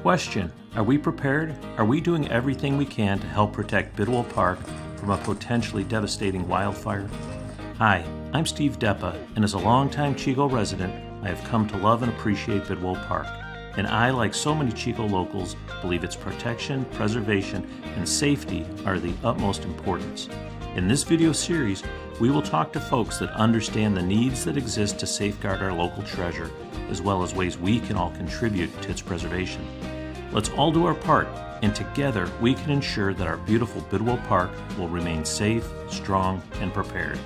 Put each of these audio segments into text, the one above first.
Question: are we prepared? Are we doing everything we can to help protect Bidwell Park from a potentially devastating wildfire? Hi, I'm Steve Depa, and as a longtime Chico resident, I have come to love and appreciate Bidwell Park. And I, like so many Chico locals, believe its protection, preservation, and safety are of the utmost importance. In this video series, we will talk to folks that understand the needs that exist to safeguard our local treasure, as well as ways we can all contribute to its preservation. Let's all do our part, and together we can ensure that our beautiful Bidwell Park will remain safe, strong, and prepared.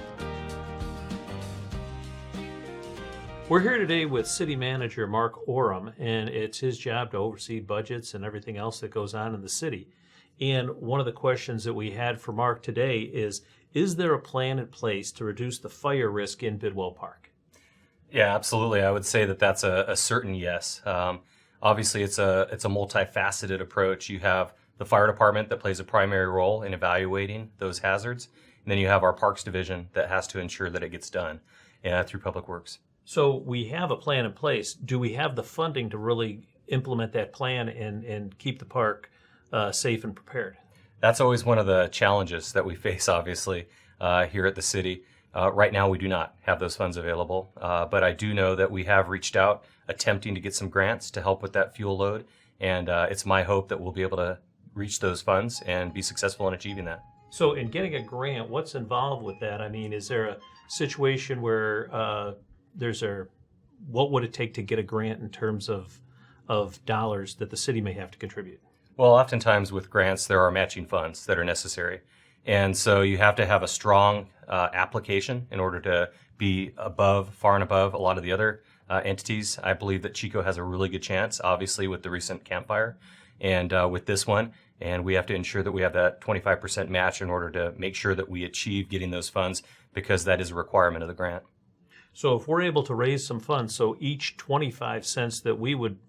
We're here today with City Manager Mark Orme, and it's his job to oversee budgets and everything else that goes on in the city. And one of the questions that we had for Mark today is there a plan in place to reduce the fire risk in Bidwell Park? Yeah, absolutely. I would say that that's a certain yes. Obviously, it's a multifaceted approach. You have the fire department that plays a primary role in evaluating those hazards, and then you have our Parks Division that has to ensure that it gets done through Public Works. So we have a plan in place. Do we have the funding to really implement that plan and keep the park safe and prepared? That's always one of the challenges that we face, obviously, here at the city. Right now, we do not have those funds available, but I do know that we have reached out attempting to get some grants to help with that fuel load, and it's my hope that we'll be able to reach those funds and be successful in achieving that. So in getting a grant, what's involved with that? I mean, is there a situation where what would it take to get a grant in terms of dollars that the city may have to contribute? Well, oftentimes with grants, there are matching funds that are necessary. And so you have to have a strong application in order to be far and above a lot of the other entities. I believe that Chico has a really good chance, obviously, with the recent campfire and with this one. And we have to ensure that we have that 25% match in order to make sure that we achieve getting those funds, because that is a requirement of the grant. So if we're able to raise some funds, so each 25 cents that we would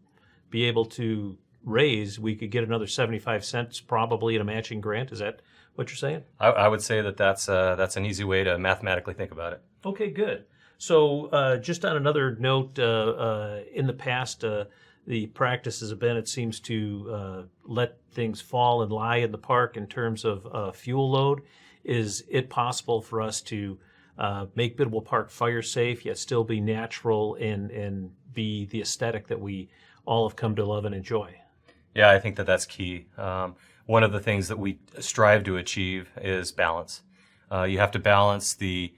be able to raise, we could get another 75 cents probably in a matching grant. Is that what you're saying? I would say that that's an easy way to mathematically think about it. Okay, good. So just on another note, in the past, the practices have been, it seems, to let things fall and lie in the park in terms of fuel load. Is it possible for us to make Bidwell Park fire safe, yet still be natural and be the aesthetic that we all have come to love and enjoy? Yeah, I think that that's key. One of the things that we strive to achieve is balance. You have to balance the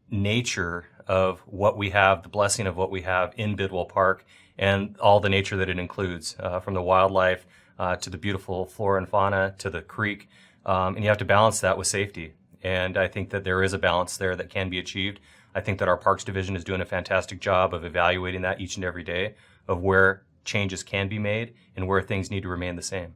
nature of what we have, the blessing of what we have in Bidwell Park, and all the nature that it includes, from the wildlife to the beautiful flora and fauna to the creek. And you have to balance that with safety. And I think that there is a balance there that can be achieved. I think that our Parks Division is doing a fantastic job of evaluating that each and every day, of where changes can be made and where things need to remain the same.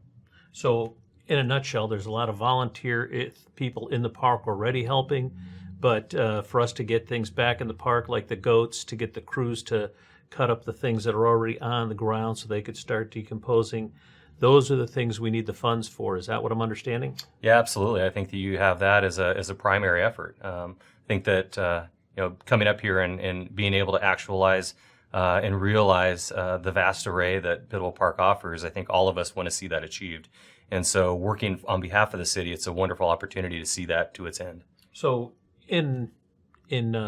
So in a nutshell, there's a lot of volunteer people in the park already helping, but for us to get things back in the park, like the goats, to get the crews to cut up the things that are already on the ground so they could start decomposing, those are the things we need the funds for. Is that what I'm understanding? Yeah, absolutely. I think that you have that as a primary effort. I think that coming up here and being able to actualize and realize the vast array that Bidwell Park offers, I think all of us want to see that achieved. And so working on behalf of the city, it's a wonderful opportunity to see that to its end. So in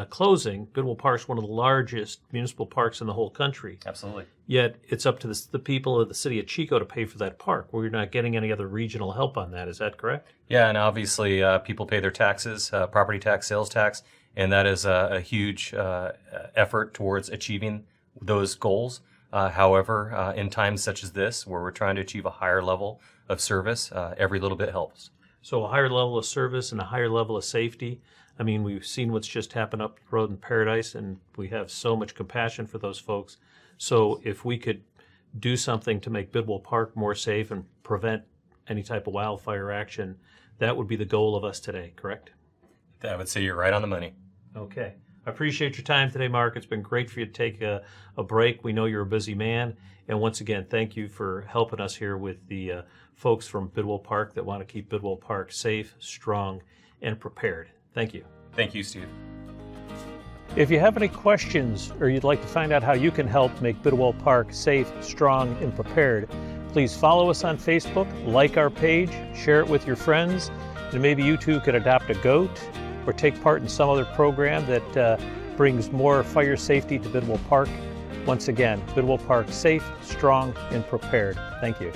closing, Bidwell Park is one of the largest municipal parks in the whole country. Absolutely. Yet it's up to the people of the City of Chico to pay for that park. We're not getting any other regional help on that. Is that correct? Yeah, and obviously people pay their taxes, property tax, sales tax, and that is a huge effort towards achieving those goals. However, in times such as this, where we're trying to achieve a higher level of service, every little bit helps. So a higher level of service and a higher level of safety. I mean, we've seen what's just happened up the road in Paradise, and we have so much compassion for those folks. So if we could do something to make Bidwell Park more safe and prevent any type of wildfire action, that would be the goal of us today, correct? I would say you're right on the money. Okay. I appreciate your time today, Mark. It's been great for you to take a break. We know you're a busy man. And once again, thank you for helping us here with the folks from Bidwell Park that want to keep Bidwell Park safe, strong, and prepared. Thank you. Thank you, Steve. If you have any questions or you'd like to find out how you can help make Bidwell Park safe, strong, and prepared, Please follow us on Facebook, like our page, share it with your friends, and maybe you too could adopt a goat or take part in some other program that brings more fire safety to Bidwell Park. Once again, Bidwell Park, safe, strong, and prepared. Thank you.